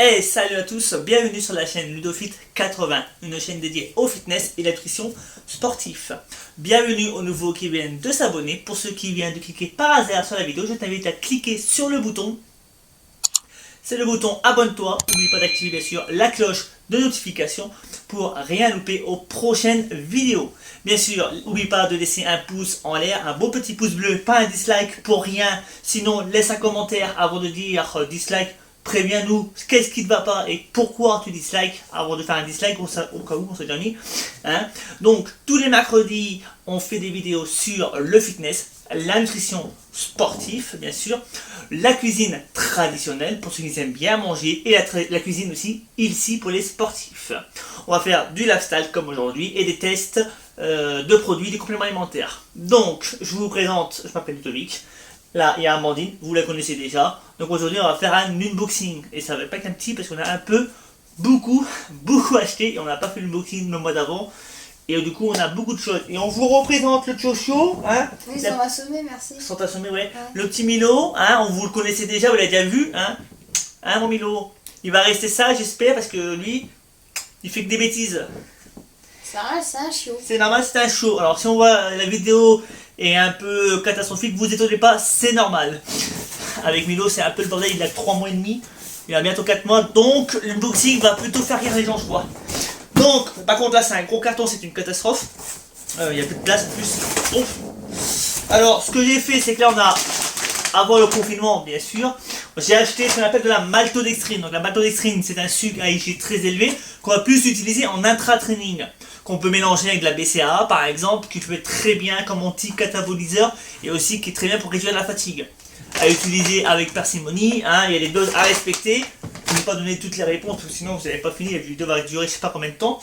Hey, salut à tous, bienvenue sur la chaîne Ludofit80, une chaîne dédiée au fitness et la nutrition sportif. Bienvenue aux nouveaux qui viennent de s'abonner. Pour ceux qui viennent de cliquer par hasard sur la vidéo, je t'invite à cliquer sur le bouton. C'est le bouton abonne-toi. N'oublie pas d'activer bien sûr la cloche de notification pour rien louper aux prochaines vidéos. Bien sûr, n'oublie pas de laisser un pouce en l'air, un beau petit pouce bleu, pas un dislike pour rien. Sinon, laisse un commentaire avant de dire dislike. Préviens-nous qu'est-ce qui ne va pas et pourquoi tu dislikes avant de faire un dislike au cas où on s'est déjà mis. Hein. Donc tous les mercredis on fait des vidéos sur le fitness, la nutrition sportive bien sûr, la cuisine traditionnelle pour ceux qui aiment bien manger et la cuisine aussi ici pour les sportifs. On va faire du lifestyle comme aujourd'hui et des tests de produits, des compléments alimentaires. Donc je vous présente, je m'appelle Ludovic. Là, il y a Amandine, vous la connaissez déjà. Donc aujourd'hui, on va faire un unboxing. Et ça va pas être un petit parce qu'on a beaucoup acheté. Et on n'a pas fait l'unboxing le mois d'avant. Et du coup, on a beaucoup de choses. Et on vous représente le Chocho. Hein, oui, ils sont assommés, merci. Ils sont assommés, ouais. Le petit Milo, hein, on vous le connaissez déjà, vous l'avez déjà vu. Hein, hein mon Milo. Il va rester ça, j'espère, parce que lui, il fait que des bêtises. C'est normal, c'est un chiot. C'est normal, c'est un chiot. Alors si on voit la vidéo est un peu catastrophique, vous étonnez pas, c'est normal. Avec Milo, c'est un peu le bordel, il a 3 mois et demi, il a bientôt 4 mois, donc l'unboxing va plutôt faire rire les gens, je crois. Donc, par contre là, c'est un gros carton, c'est une catastrophe. Il n'y a plus de place en plus. Donc, alors, ce que j'ai fait, c'est que là, on a, avant le confinement, bien sûr, j'ai acheté ce qu'on appelle de la maltodextrine. Donc la maltodextrine, c'est un sucre à IG très élevé qu'on va plus utiliser en intra-training, qu'on peut mélanger avec de la BCAA par exemple, qui peut être très bien comme anti-cataboliseur et aussi qui est très bien pour réduire la fatigue. À utiliser avec parcimonie, hein, il y a des doses à respecter. Je ne vais pas donner toutes les réponses, parce que sinon vous n'avez pas fini, la vidéo va durer je sais pas combien de temps.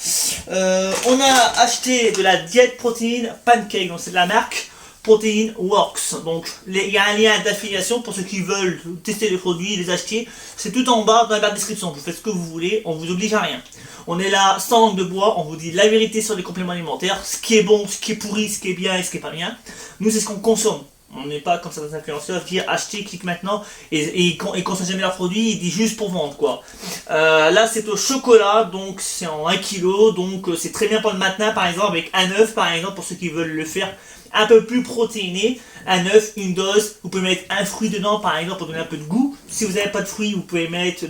On a acheté de la diète protéine pancake, donc c'est de la marque Protein Works. Donc il y a un lien d'affiliation pour ceux qui veulent tester les produits, les acheter. C'est tout en bas dans la barre de description. Vous faites ce que vous voulez, on vous oblige à rien. On est là sans langue de bois, on vous dit la vérité sur les compléments alimentaires, ce qui est bon, ce qui est pourri, ce qui est bien et ce qui est pas bien. Nous c'est ce qu'on consomme. On n'est pas comme certains influenceurs qui disent achetez, clique maintenant et ils consomment jamais leurs produits, ils disent juste pour vendre quoi. Là c'est au chocolat, donc c'est en 1 kg, donc c'est très bien pour le matin par exemple avec un œuf par exemple pour ceux qui veulent le faire un peu plus protéiné. Un œuf, une dose, vous pouvez mettre un fruit dedans par exemple pour donner un peu de goût. Si vous n'avez pas de fruits, vous pouvez mettre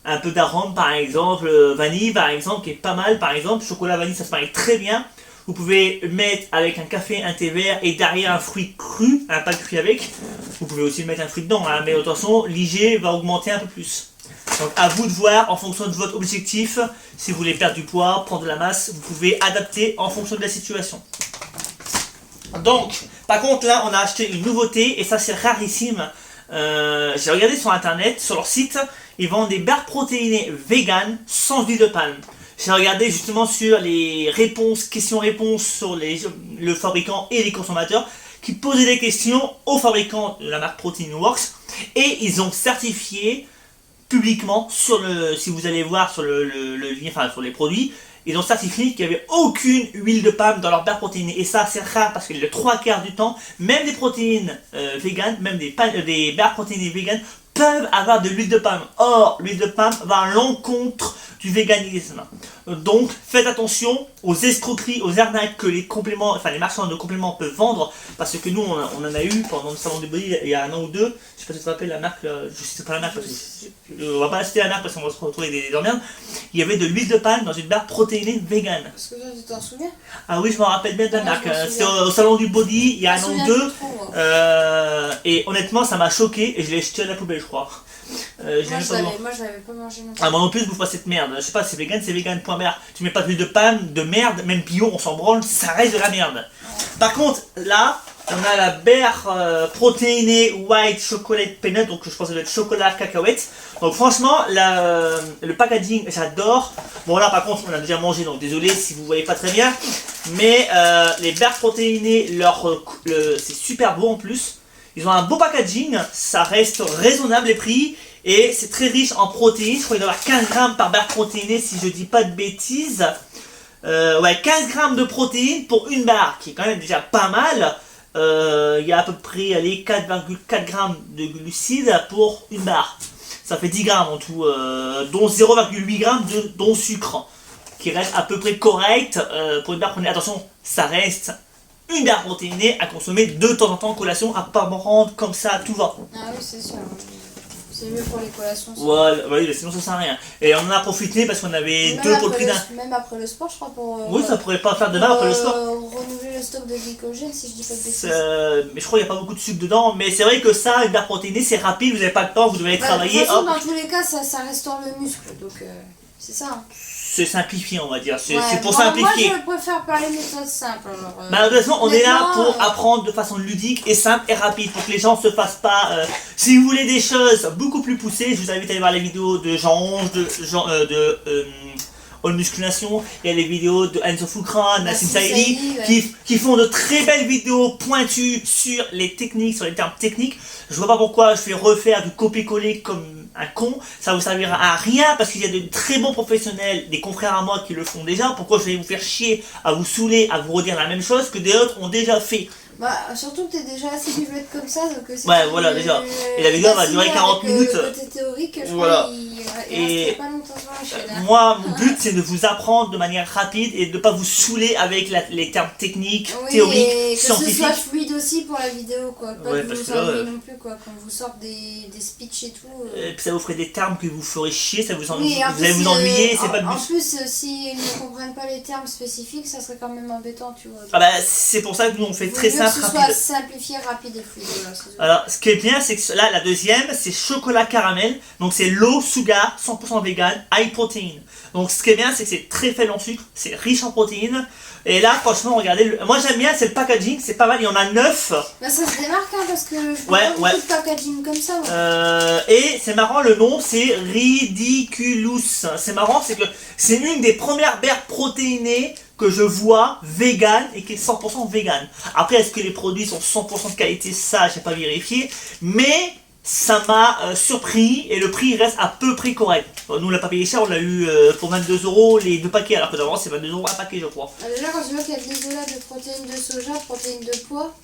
un peu d'arôme par exemple, vanille par exemple qui est pas mal par exemple, chocolat vanille ça se marie très bien. Vous pouvez mettre avec un café, un thé vert et derrière un fruit cru, pas de fruit avec. Vous pouvez aussi mettre un fruit dedans, hein, mais de toute façon l'IG va augmenter un peu plus. Donc à vous de voir en fonction de votre objectif, si vous voulez perdre du poids, prendre de la masse, vous pouvez adapter en fonction de la situation. Donc, par contre là on a acheté une nouveauté et ça c'est rarissime. J'ai regardé sur internet, sur leur site, ils vendent des barres protéinées vegan sans huile de palme. J'ai regardé justement sur les réponses, questions-réponses sur le fabricant et les consommateurs qui posaient des questions aux fabricants de la marque Protein Works et ils ont certifié publiquement sur si vous allez voir sur le lien, enfin sur les produits, ils ont certifié qu'il n'y avait aucune huile de palme dans leur barre protéinée. Et ça c'est rare parce que le 3/4 du temps, même des protéines véganes, même des barres protéinées véganes peuvent avoir de l'huile de palme. Or, l'huile de palme va à l'encontre du véganisme. Donc, faites attention aux escroqueries, aux arnaques que les compléments, enfin les marchands de compléments peuvent vendre, parce que nous, on en a eu pendant le salon du body il y a 1 an ou 2. Je sais pas si tu te rappelles la marque, je sais pas la marque, on va pas citer la marque parce qu'on va se retrouver des emmerdes. Il y avait de l'huile de palme dans une barre protéinée végane. Est-ce que tu t'en souviens? Ah oui, je me rappelle bien de la marque. C'était au salon du body il y a 1 an ou 2. Et honnêtement, ça m'a choqué et je l'ai jeté à la poubelle, je crois. Moi je l'avais pas mangé non plus. Ah moi non plus je bouffe pas cette merde, je sais pas, c'est vegan, point barre. Tu mets pas d'huile de palme, de merde, même bio on s'en branle, ça reste de la merde. Par contre là, on a la barre protéinée white chocolate peanut, donc je pense que ça doit être chocolat cacahuète. Donc franchement, le packaging j'adore. Bon là par contre on a déjà mangé, donc désolé si vous voyez pas très bien. Mais les barres protéinées, c'est super beau en plus. Ils ont un beau packaging, ça reste raisonnable les prix et c'est très riche en protéines. Je crois qu'il doit y avoir 15 grammes par barre protéinée si je dis pas de bêtises. Ouais, 15 grammes de protéines pour une barre qui est quand même déjà pas mal. Il y a à peu près 4,4 grammes de glucides pour une barre. Ça fait 10 grammes en tout, dont 0,8 grammes dont sucre, qui reste à peu près correct pour une barre protéinée. Attention, ça reste une barre protéinée à consommer de temps en temps en collation, à pas prendre comme ça, tout va. Ah oui, c'est sûr. C'est mieux pour les collations. Voilà, oui, sinon ça sert à rien. Et on en a profité parce qu'on avait deux pour le prix d'un. Même après le sport, je crois, pour. Oui, ça pourrait pas faire de mal après le sport. Renouveler le stock de glycogène, si je dis pas de bêtises. Mais je crois qu'il n'y a pas beaucoup de sucre dedans. Mais c'est vrai que ça, une barre protéinée, c'est rapide, vous n'avez pas le temps, vous devez aller travailler. De toute façon, dans tous les cas, ça restaure le muscle. Donc, c'est ça. Hein. C'est simplifié, on va dire. C'est pour moi, simplifier. Moi, je préfère parler méthode simple. De toute façon, on est là pour apprendre de façon ludique et simple et rapide, pour que les gens ne se fassent pas. Si vous voulez des choses beaucoup plus poussées, je vous invite à aller voir les vidéos de Jean 11, de All Musculation, et les vidéos de Enzo Fukran, Nassim Saïdi, qui font de très belles vidéos pointues sur les techniques, sur les termes techniques. Je vois pas pourquoi je vais refaire du copier-coller comme un con, ça vous servira à rien parce qu'il y a de très bons professionnels, des confrères à moi qui le font déjà. Pourquoi je vais vous faire chier à vous saouler, à vous redire la même chose que des autres ont déjà fait? Surtout que t'es déjà assez bibliothèque comme ça, donc c'est voilà, déjà. Et la vidéo va durer 40 minutes. Côté théorique, je crois, il reste pas longtemps sur la chaîne. Moi, mon but, c'est de vous apprendre de manière rapide et de ne pas vous saouler avec les termes techniques, théoriques, scientifiques. Que ce soit fluide aussi pour la vidéo, quoi. Pas que vous ennuyez non plus, quoi. Quand vous sortez des speeches et tout. Et puis ça vous ferait des termes que vous ferez chier, ça vous allez vous ennuyer, c'est pas le but. En plus, s'ils ne comprennent pas les termes spécifiques, ça serait quand même embêtant, tu vois. C'est pour ça que nous, on fait très simple. Que ce soit simplifié, rapide et fluide. Alors, ce qui est bien, c'est que là, la deuxième, c'est chocolat caramel. Donc, c'est low sugar, 100% vegan, high protein. Donc, ce qui est bien, c'est que c'est très faible en sucre, c'est riche en protéines. Et là, franchement, regardez, moi j'aime bien, c'est le packaging, c'est pas mal, il y en a 9. Ça se démarque, hein, parce que je vois beaucoup de packaging comme ça. Et c'est marrant, le nom, c'est Ridiculous. C'est marrant, c'est que c'est une des premières barres protéinées que je vois vegan et qui est 100% vegan. Après, est-ce que les produits sont 100% de qualité? Ça, j'ai pas vérifié. Mais ça m'a surpris et le prix reste à peu près correct. Nous, on l'a pas payé cher, on l'a eu pour 22 € les 2 paquets, alors que d'avant, c'est 22 € un paquet, je crois. Déjà, quand tu vois qu'il y a de l'isolat de protéines de soja, protéines de pois.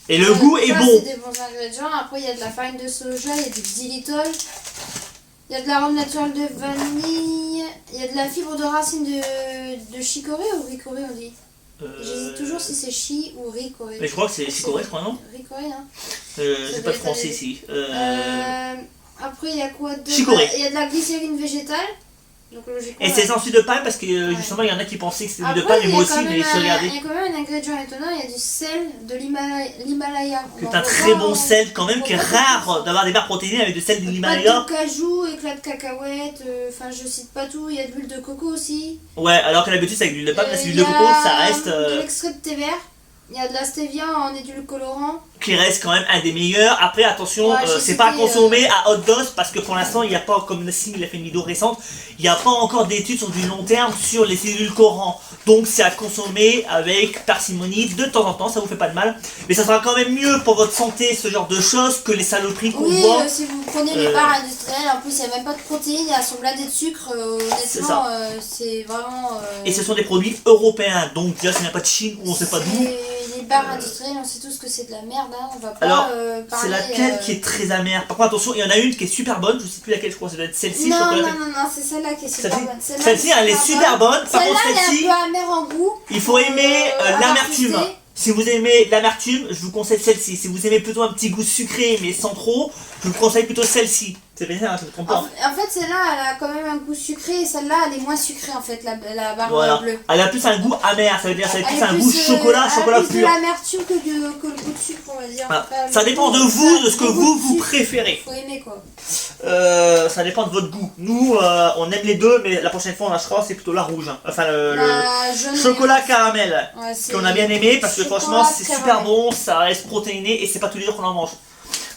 Et le goût est bon. C'est des bons ingrédients. Après, il y a de la farine de soja, il y a du xylitol. Il y a de l'arôme naturel de vanille, il y a de la fibre de racine de chicorée ou ricorée on dit. J'hésite toujours si c'est chi ou ricorée. Mais je crois que c'est chicorée, je crois, non? Ricorée, hein. J'ai pas de français ici. Après, il y a quoi d'autre? Chicorée. Il y a de la glycérine végétale. Donc, et c'est sans huile de palme parce que justement il y en a qui pensaient que c'était l'huile de palme, et moi aussi, mais j'ai regardé. Il y a quand même un ingrédient étonnant, il y a du sel de l'Himalaya. C'est un très bon sel quand même, qui est rare d'avoir des barres protéinées avec du sel de l'Himalaya. Pâte de cajou, éclat de cacahuète, enfin je cite pas tout, il y a de l'huile de coco aussi. Ouais, alors que l'habitude c'est avec de l'huile de palme, là c'est l'huile de coco, ça reste. De l'extrait de thé vert. Il y a de la stevia en édulcorant. Qui reste quand même un des meilleurs. Après, attention, c'est pas à consommer à haute dose parce que pour l'instant, il n'y a pas, comme Nassim il a fait une vidéo récente, il n'y a pas encore d'études sur du long terme sur les édulcorants. Donc, c'est à consommer avec parcimonie de temps en temps, ça vous fait pas de mal. Mais ça sera quand même mieux pour votre santé, ce genre de choses, que les saloperies qu'on voit. Oui, si vous prenez les barres industrielles, en plus, il n'y a même pas de protéines, elles sont blindées de sucre. Honnêtement, c'est vraiment. Et ce sont des produits européens, donc déjà, ça vient pas de Chine ou on sait pas d'où. Les barres industrielles, on sait tous que c'est de la merde, hein. On va pas. Alors, parler, c'est laquelle qui est très amère. Par contre, attention, il y en a une qui est super bonne, je sais plus laquelle, je crois que ça doit être celle-ci. Non, c'est celle-là qui est super bonne. Celle-ci, elle est super bonne. Par contre, celle-ci, elle est un peu amère en goût. Il faut aimer l'amertume. Si vous aimez l'amertume, je vous conseille celle-ci. Si vous aimez plutôt un petit goût sucré, mais sans trop, je vous conseille plutôt celle-ci. C'est bien ça, je me trompe pas. En fait, celle-là, elle a quand même un goût sucré, et celle-là, elle est moins sucrée, en fait, la barre bleue. Elle a plus un goût amer, ça veut dire ça a plus un goût chocolat, chocolat pur. Elle a plus de l'amertume que le goût de sucre, on va dire. Ça dépend de vous, de ce que vous préférez. Faut aimer, quoi. Ça dépend de votre goût. Nous, on aime les deux, mais la prochaine fois, on achètera, c'est plutôt la rouge. Enfin, le chocolat caramel, qu'on a bien aimé, parce que franchement, c'est super bon, ça reste protéiné, et c'est pas tous les jours qu'on en mange.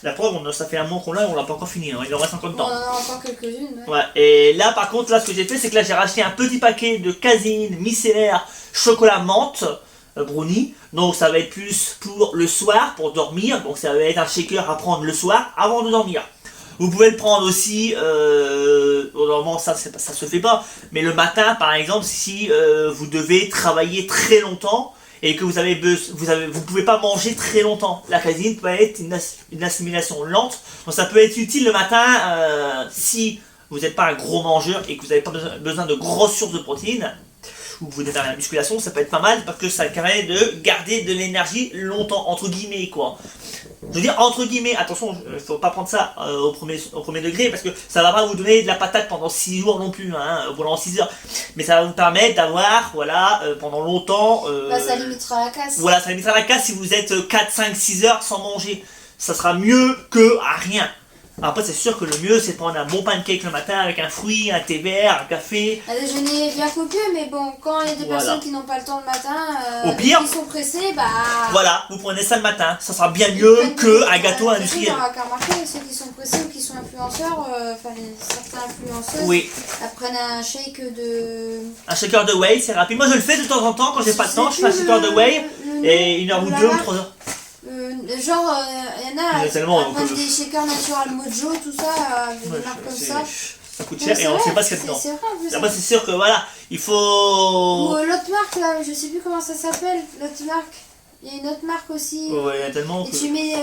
La preuve, ça fait un mois qu'on l'a et on l'a pas encore fini, hein. Il en reste encore dedans. On en a encore quelques-unes. Ouais, et là par contre, là ce que j'ai fait, c'est que là j'ai racheté un petit paquet de caséine micellaire chocolat menthe brownie. Donc ça va être plus pour le soir, pour dormir. Donc ça va être un shaker à prendre le soir avant de dormir. Vous pouvez le prendre aussi, normalement ça se fait pas, mais le matin par exemple, si vous devez travailler très longtemps et que vous pouvez pas manger très longtemps. La caséine peut être une assimilation lente, donc ça peut être utile le matin si vous n'êtes pas un gros mangeur et que vous n'avez pas besoin de grosses sources de protéines, ou que vous êtes à la musculation, ça peut être pas mal parce que ça permet de garder de l'énergie longtemps, entre guillemets quoi. Je veux dire entre guillemets, attention, il ne faut pas prendre ça au premier degré parce que ça va pas vous donner de la patate pendant 6 jours non plus, hein, pendant 6 heures. Mais ça va vous permettre d'avoir, voilà, pendant longtemps... ça limitera la casse. Voilà, ça limitera la casse si vous êtes 4, 5, 6 heures sans manger. Ça sera mieux que à rien. Après, c'est sûr que le mieux, c'est de prendre un bon pancake le matin avec un fruit, un thé vert, un café. Un déjeuner bien copieux, mais bon, quand il y a des personnes qui n'ont pas le temps le matin, au pire, qui sont pressées, bah... Voilà, vous prenez ça le matin. Ça sera bien mieux qu'un gâteau industriel. On qu'à remarquer, ceux qui sont pressés ou qui sont influenceurs, certains influenceurs, oui. prennent un shake de... Un shaker de whey, c'est rapide. Moi, je le fais de temps en temps, quand j'ai pas le temps, je fais un shaker de whey, et 1 heure ou 2 ou 3 heures. Genre, il y en a qui prennent des shakers natural mojo, tout ça, des marques comme ça. Ça coûte cher et on ne sait pas ce qu'il y a dedans. C'est vrai en plus. Après, c'est sûr que voilà, il faut. Ou l'autre marque là, je sais plus comment ça s'appelle, l'autre marque. Il y a une autre marque aussi. Ouais, il y a tellement. Et tu mets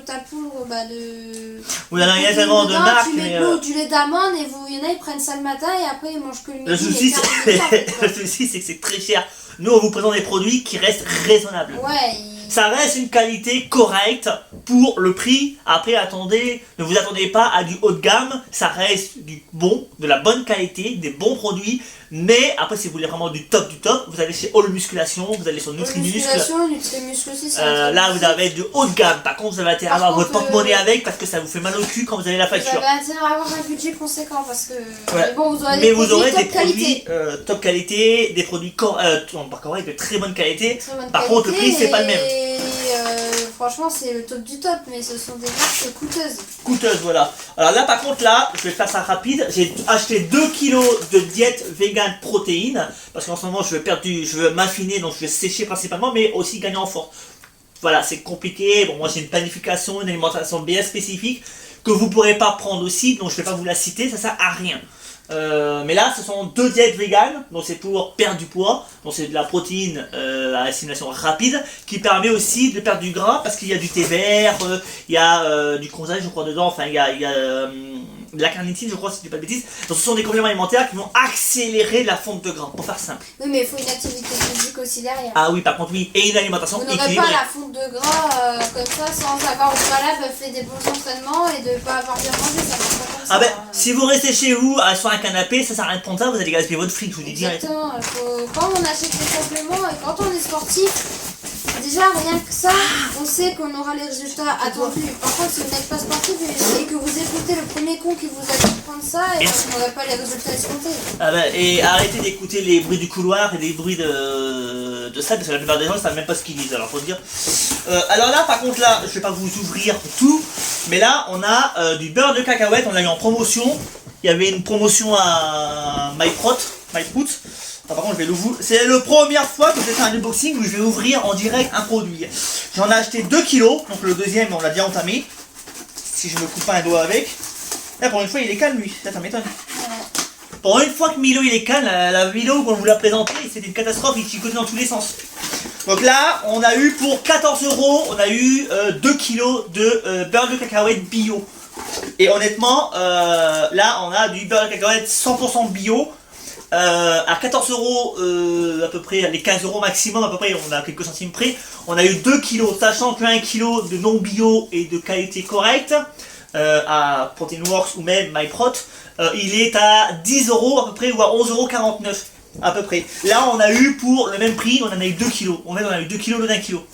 ta poudre de. Oui, il y a tellement de marques. Tu mets du lait d'amande et il y en a ils prennent ça le matin et après ils mangent que le midi. Le souci, c'est que c'est très cher. Nous, on vous présente des produits qui restent raisonnables. Ouais. Ça reste une qualité correcte pour le prix. Après, attendez, ne vous attendez pas à du haut de gamme. Ça reste du bon, de la bonne qualité, des bons produits. Mais après, si vous voulez vraiment du top, vous allez chez All Musculation, vous allez sur Nutrimuscle. Nutrimuscle aussi, là, vous avez du haut de gamme. Par contre, vous avez intérêt à avoir votre porte-monnaie avec parce que ça vous fait mal au cul quand vous avez la facture. Vous avez intérêt à avoir un budget conséquent parce que. Ouais. Mais bon, vous aurez des produits top qualité, des produits de très bonne qualité. Par contre, le prix, c'est pas le même. Franchement, c'est le top du top, mais ce sont des marques coûteuses, voilà. Alors là, par contre, je vais faire ça rapide. J'ai acheté 2 kilos de diète vegan protéines parce qu'en ce moment, je veux m'affiner, donc je vais sécher principalement, mais aussi gagner en force. Voilà, c'est compliqué. Bon, moi, j'ai une planification, une alimentation bien spécifique que vous pourrez pas prendre aussi, donc je vais pas vous la citer, ça sert à rien. Mais là, ce sont 2 diètes véganes, donc c'est pour perdre du poids, donc c'est de la protéine à assimilation rapide, qui permet aussi de perdre du gras, parce qu'il y a du thé vert, il y a du conseil, je crois, dedans, enfin il y a de la carnitine, je crois, si je dis pas de bêtises. Donc ce sont des compléments alimentaires qui vont accélérer la fonte de gras, pour faire simple. Oui, mais il faut une activité physique aussi derrière. Ah oui, par contre, oui, et une alimentation équilibrée. Vous n'aurez pas la fonte de gras comme ça, sans avoir au préalable fait des bons entraînements et de pas avoir bien mangé, ça marche pas comme ça. Ah ben, si vous restez chez vous, sur un canapé, ça sert à rien de prendre ça, vous allez gaspiller votre fric, je vous dis direct. Exactement, quand on achète des compléments et quand on est sportif, déjà rien que ça, on sait qu'on aura les résultats attendus. Par contre, si vous n'êtes pas sportif et que vous écoutez le premier con qui vous a dit de prendre ça, et vous n'aurez pas les résultats escomptés. Ah ben, et arrêtez d'écouter les bruits du couloir et les bruits de ça, parce que la plupart des gens ne savent même pas ce qu'ils disent, alors faut dire. Alors là, par contre, là, je vais pas vous ouvrir tout, mais là, on a du beurre de cacahuète, on l'a eu en promotion. Il y avait une promotion à MyProut. Par contre, je vais l'ouvrir. C'est la première fois que je fais un unboxing où je vais ouvrir en direct un produit. J'en ai acheté 2 kilos, donc le deuxième, on l'a déjà entamé. Si je me coupe pas un doigt avec. Là, pour une fois, il est calme, lui. Ça m'étonne. Pour une fois que Milo, il est calme, la vidéo qu'on vous l'a présentée, c'était une catastrophe, il chicotait dans tous les sens. Donc là, on a eu pour 14 €, on a eu 2 kilos de beurre de cacahuète bio. Et honnêtement, là, on a du beurre de cacahuète 100% bio. À 14 € à peu près, les 15 € maximum à peu près, on a quelques centimes près. On a eu 2 kilos, sachant que 1 kilo de non bio et de qualité correcte à Proteinworks ou même MyProut, il est à 10 € à peu près ou à 11,49 € à peu près. Là on a eu pour le même prix, on en a eu 2 kilos. En fait on a eu 2 kilos de 1 kilo.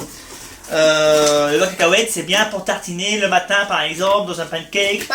Le beurre de cacahuète c'est bien pour tartiner le matin par exemple dans un pancake.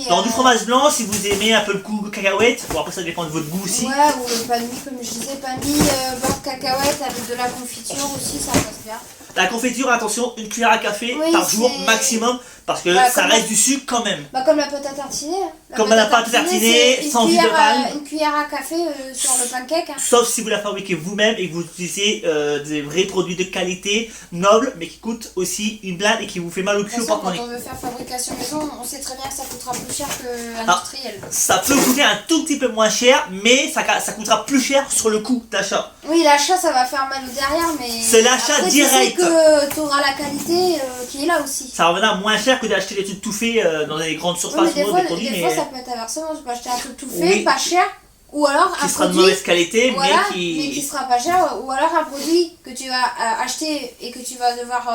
Dans du fromage blanc si vous aimez un peu le goût de cacahuète. Bon après ça dépend de votre goût aussi. Ouais, ou le pain de mie comme je disais, pain de mie, beurre de cacahuète avec de la confiture aussi, ça passe bien. La confiture, attention, une cuillère à café par jour maximum, parce que ça reste du sucre quand même. Bah comme la pâte à tartiner. Comme la pâte à tartiner, sans huile de palme. Une cuillère à café sur le pancake. Hein. Sauf si vous la fabriquez vous-même et que vous utilisez des vrais produits de qualité, nobles, mais qui coûtent aussi une blinde et qui vous fait mal au cul au porte-monnaie. Quand on veut faire fabrication maison, on sait très bien que ça coûtera plus cher que industriel. Ça peut coûter un tout petit peu moins cher, mais ça coûtera plus cher sur le coût d'achat. Oui, l'achat ça va faire mal au derrière, mais. C'est l'achat après, direct. Tu sais que tu auras la qualité qui est là aussi. Ça reviendra moins cher que d'acheter des trucs tout faits dans les grandes surfaces Oui, mais ou autres, des produits. des fois ça peut être inversement. Tu peux acheter un truc tout fait, pas cher. Ou alors qui un sera produit, de mauvaise qualité, voilà, mais qui sera pas cher, ou alors un produit que tu vas acheter et que tu vas devoir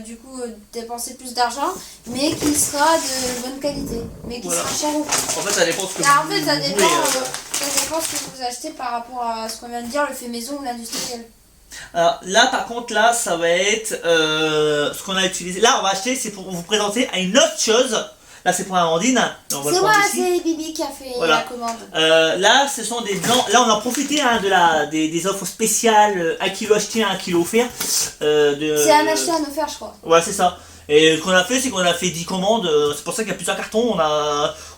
du coup dépenser plus d'argent, mais qui sera de bonne qualité, mais qui sera cher ou pas. En fait, ça dépend ce que En fait, ça dépend ce que vous achetez par rapport à ce qu'on vient de dire, le fait maison ou l'industriel. Alors là, par contre, là, ça va être ce qu'on a utilisé. Là, on va acheter, c'est pour vous présenter à une autre chose. Là, c'est pour Amandine. C'est moi, c'est Bibi qui a fait la commande. Là, ce sont des blancs. Là, on a profité des offres spéciales 1 kg acheté, 1 kg offert. C'est un acheté, un offert, je crois. Ouais, c'est ça. Et ce qu'on a fait, c'est qu'on a fait 10 commandes. C'est pour ça qu'il y a plusieurs cartons.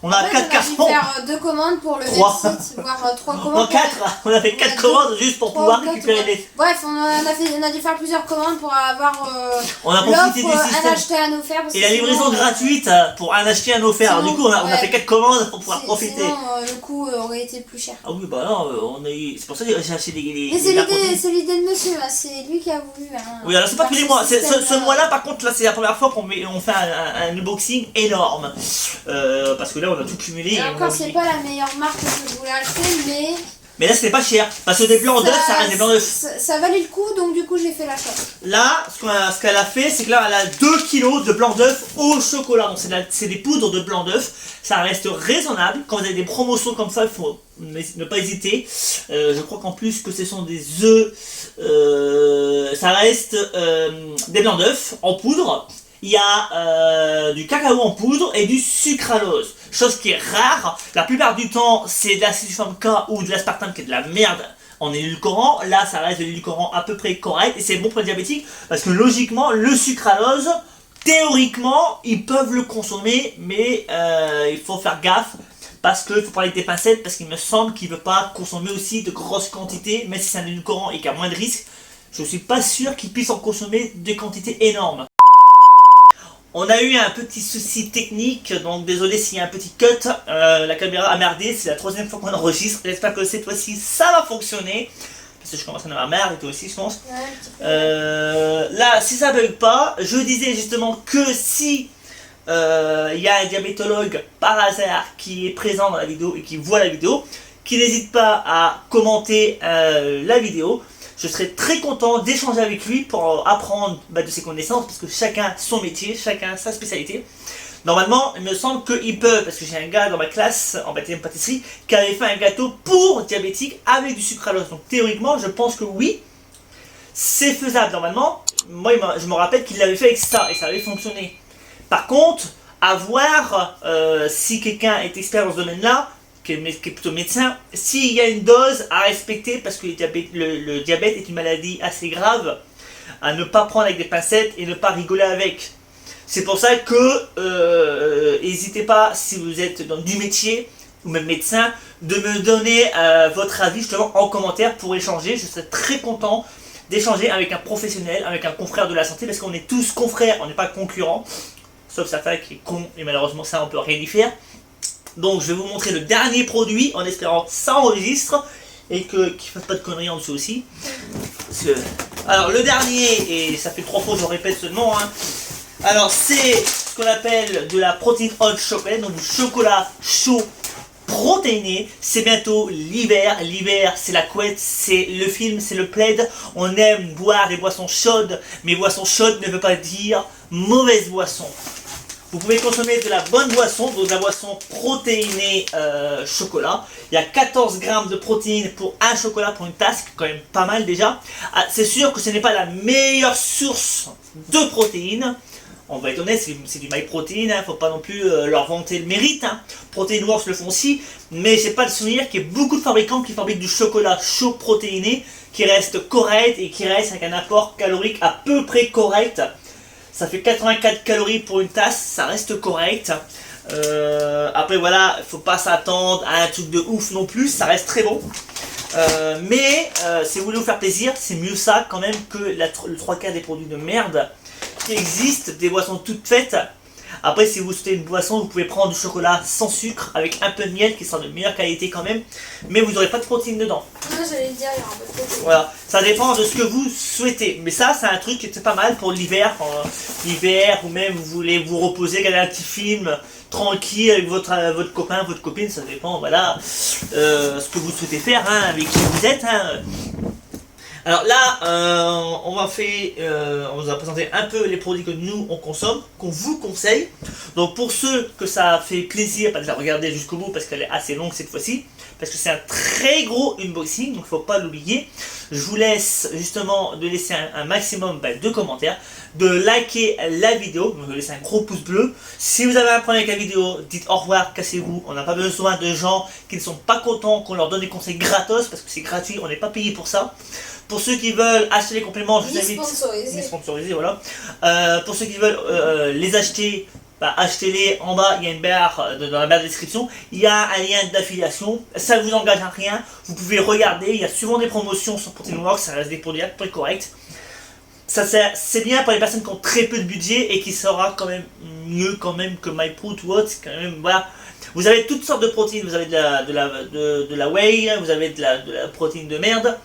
On a 4 cartons. On a dû faire 2 commandes pour le même site, voire 3 commandes. 4. On a fait 4 commandes juste pour pouvoir récupérer les. Bref, on a dû faire plusieurs commandes pour avoir on a profité du système. Un acheté, un offert. Et la livraison gratuite pour un acheté, un offert. Du coup, on a fait 4 commandes pour pouvoir profiter. Sinon, le coût aurait été plus cher. Ah oui, bah non, c'est pour ça que j'ai acheté des. Mais c'est l'idée de monsieur, c'est lui qui a voulu. Oui, alors c'est pas tous les mois. Ce mois-là, par contre, là, c'est la première fois qu'on fait un unboxing énorme. Parce que là, on a tout cumulé. Et encore, c'est pas la meilleure marque que je voulais acheter, mais là, c'était pas cher. Parce que des blancs d'œufs, ça reste des blancs d'œufs. Ça valait le coup, donc du coup, j'ai fait l'achat. Là, ce qu'elle a fait, c'est que là, elle a 2 kilos de blanc d'œuf au chocolat. Donc, c'est des poudres de blanc d'œuf. Ça reste raisonnable. Quand vous avez des promotions comme ça, il faut ne pas hésiter. Je crois qu'en plus que ce sont des œufs. Ça reste des blancs d'œuf en poudre. Il y a du cacao en poudre et du sucralose. Chose qui est rare. La plupart du temps, c'est de l'acide sulfurique ou de l'aspartame qui est de la merde en édulcorant. Là, ça reste de l'édulcorant à peu près correct. Et c'est bon pour les diabétiques parce que logiquement, le sucralose, théoriquement, ils peuvent le consommer. Mais il faut faire gaffe. Parce qu'il faut parler avec des pincettes. Parce qu'il me semble qu'il ne veut pas consommer aussi de grosses quantités. Même si c'est un édulcorant et qu'il y a moins de risques. Je ne suis pas sûr qu'il puisse en consommer de quantités énormes. On a eu un petit souci technique, donc désolé s'il y a un petit cut, la caméra a merdé, c'est la 3e fois qu'on enregistre, j'espère que cette fois-ci ça va fonctionner, parce que je commence à en avoir marre et toi aussi je pense. Là, si ça bug pas, je disais justement que si il y a un diabétologue par hasard qui est présent dans la vidéo et qui voit la vidéo, qui n'hésite pas à commenter la vidéo. Je serais très content d'échanger avec lui pour apprendre de ses connaissances, parce que chacun son métier, chacun sa spécialité. Normalement, il me semble qu'ils peuvent, parce que j'ai un gars dans ma classe en baptême pâtisserie qui avait fait un gâteau pour diabétique avec du sucralose. Donc théoriquement, je pense que oui, c'est faisable normalement. Moi, je me rappelle qu'il l'avait fait avec ça et ça avait fonctionné. Par contre, à voir si quelqu'un est expert dans ce domaine-là, qui est plutôt médecin, s'il y a une dose à respecter, parce que le diabète est une maladie assez grave, à ne pas prendre avec des pincettes et ne pas rigoler avec. C'est pour ça que n'hésitez pas, si vous êtes dans du métier, ou même médecin, de me donner votre avis justement en commentaire pour échanger. Je serais très content d'échanger avec un professionnel, avec un confrère de la santé, parce qu'on est tous confrères, on n'est pas concurrents, sauf certains qui est con, et malheureusement ça on peut rien y faire. Donc je vais vous montrer le dernier produit en espérant que ça enregistre et qu'il ne fasse pas de conneries en dessous aussi. Alors le dernier, et ça fait 3 fois que je répète ce nom, hein. Alors c'est ce qu'on appelle de la protéine hot chocolate, donc du chocolat chaud protéiné. C'est bientôt l'hiver, l'hiver c'est la couette, c'est le film, c'est le plaid. On aime boire des boissons chaudes, mais boisson chaude ne veut pas dire mauvaise boisson. Vous pouvez consommer de la bonne boisson, donc de la boisson protéinée chocolat. Il y a 14 grammes de protéines pour un chocolat pour une tasse, quand même pas mal déjà. C'est sûr que ce n'est pas la meilleure source de protéines. On va être honnête, c'est du MyProtein, hein, faut pas non plus leur vanter le mérite. Hein. Protein Works le font aussi, mais j'ai pas le souvenir qu'il y ait beaucoup de fabricants qui fabriquent du chocolat chaud protéiné qui reste correct et qui reste avec un apport calorique à peu près correct. Ça fait 84 calories pour une tasse, ça reste correct. Après voilà, faut pas s'attendre à un truc de ouf non plus, ça reste très bon. Mais si vous voulez vous faire plaisir, c'est mieux ça quand même que le 3/4 des produits de merde qui existent, des boissons toutes faites. Après, si vous souhaitez une boisson, vous pouvez prendre du chocolat sans sucre avec un peu de miel qui sera de meilleure qualité quand même, mais vous n'aurez pas de protéines dedans. Non, j'allais dire, il y aura un peu de protéines. Voilà, ça dépend de ce que vous souhaitez. Mais ça, c'est un truc qui est pas mal pour l'hiver, l'hiver, ou même vous voulez vous reposer, regarder un petit film tranquille avec votre copain, votre copine, ça dépend, voilà, ce que vous souhaitez faire, hein, avec qui vous êtes. Hein. Alors là, on vous a présenté un peu les produits que nous on consomme, qu'on vous conseille. Donc pour ceux que ça a fait plaisir de la regarder jusqu'au bout parce qu'elle est assez longue cette fois-ci, parce que c'est un très gros unboxing, donc il ne faut pas l'oublier. Je vous laisse justement de laisser un maximum de commentaires, de liker la vidéo, donc de laisser un gros pouce bleu. Si vous avez un problème avec la vidéo, dites au revoir, cassez-vous. On n'a pas besoin de gens qui ne sont pas contents qu'on leur donne des conseils gratos, parce que c'est gratuit, on n'est pas payé pour ça. Pour ceux qui veulent acheter les compléments, je vous invite. Ni sponsorisé, voilà. Pour ceux qui veulent les acheter, achetez-les en bas, il y a une barre dans la barre de description, il y a un lien d'affiliation, ça ne vous engage à rien, vous pouvez regarder, il y a souvent des promotions sur Protein Works, ça reste des produits à peu près corrects. C'est bien pour les personnes qui ont très peu de budget et qui sera quand même mieux quand même que MyProot ou autre, quand même, voilà. Vous avez toutes sortes de protéines, vous avez de la whey, vous avez de la protéine de merde,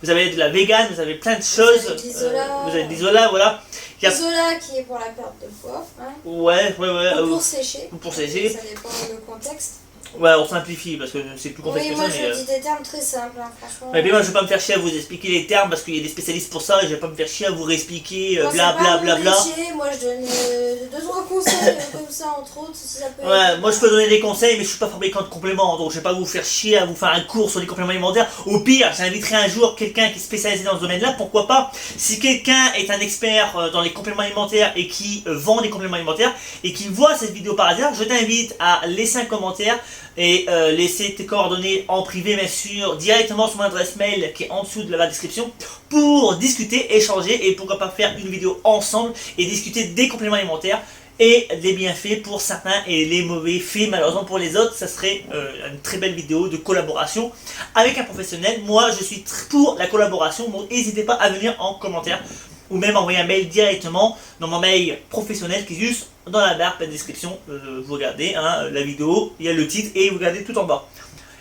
vous avez de la vegan, vous avez plein de choses, vous avez de l'isola, voilà. L'isola qui est pour la perte de poids, hein. Ouais. Ou pour sécher. Ou pour sécher. Ça dépend du contexte. Ouais, on simplifie parce que c'est plus complexe oui, que ça. Oui, moi je dis des termes très simples, hein, franchement. Mais moi je vais pas me faire chier à vous expliquer les termes parce qu'il y a des spécialistes pour ça et je vais pas me faire chier à vous réexpliquer blablabla. Moi je donne 2-3 conseils comme ça entre autres si ça peut. Ouais, moi je peux donner des conseils mais je suis pas fabricant de compléments donc je vais pas vous faire chier à vous faire un cours sur les compléments alimentaires. Au pire, j'inviterai un jour quelqu'un qui est spécialisé dans ce domaine-là, pourquoi pas. Si quelqu'un est un expert dans les compléments alimentaires et qui vend des compléments alimentaires et qui voit cette vidéo par hasard, je t'invite à laisser un commentaire et laisser tes coordonnées en privé bien sûr directement sur mon adresse mail qui est en dessous de la description pour discuter, échanger et pourquoi pas faire une vidéo ensemble et discuter des compléments alimentaires et des bienfaits pour certains et les mauvais faits malheureusement pour les autres. Ça serait une très belle vidéo de collaboration avec un professionnel. Moi je suis pour la collaboration, donc n'hésitez pas à venir en commentaire ou même envoyer un mail directement dans mon mail professionnel qui est juste dans la barre de description. Vous regardez hein, la vidéo, il y a le titre et vous regardez tout en bas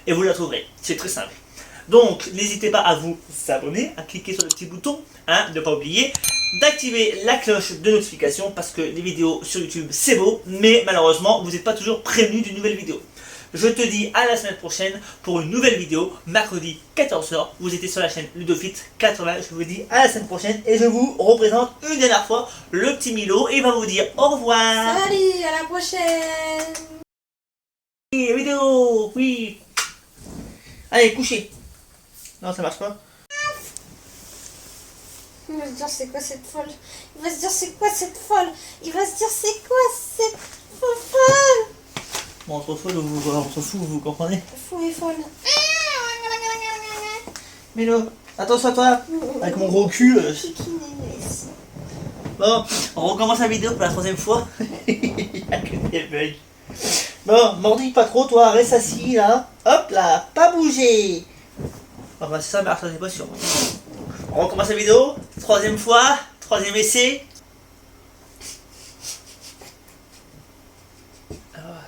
et vous la trouverez, c'est très simple. Donc n'hésitez pas à vous abonner, à cliquer sur le petit bouton, hein, ne pas oublier d'activer la cloche de notification parce que les vidéos sur YouTube c'est beau mais malheureusement vous n'êtes pas toujours prévenu d'une nouvelle vidéo. Je te dis à la semaine prochaine pour une nouvelle vidéo, mercredi 14h. Vous étiez sur la chaîne Ludophite80. Je vous dis à la semaine prochaine et je vous représente une dernière fois le petit Milo et il va vous dire au revoir. Salut, à la prochaine. Vidéo, oui. Allez, couchez. Non, ça marche pas. Il va se dire c'est quoi cette folle. Il va se dire c'est quoi cette folle. Il va se dire c'est quoi cette folle. Bon, entre folle ou entre fou, vous comprenez? Fou et folle. Milo, attention à toi, avec mon gros cul. Bon, on recommence la vidéo pour la troisième fois. Il y a que des bugs. Bon, mordis pas trop, toi, reste assis là. Hop là, pas bouger. Enfin, si ça marche, ça c'est pas sûr. On recommence la vidéo, troisième fois, troisième essai.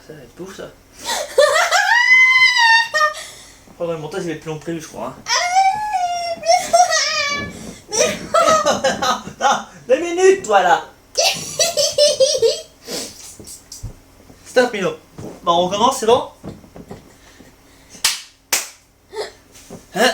Ça va être beau ça. Pendant le montage, il va être plus long que prévu, je crois. Hein. Non, 2 minutes, toi là. Stop, Milo. Bon, on recommence, c'est bon? Hein?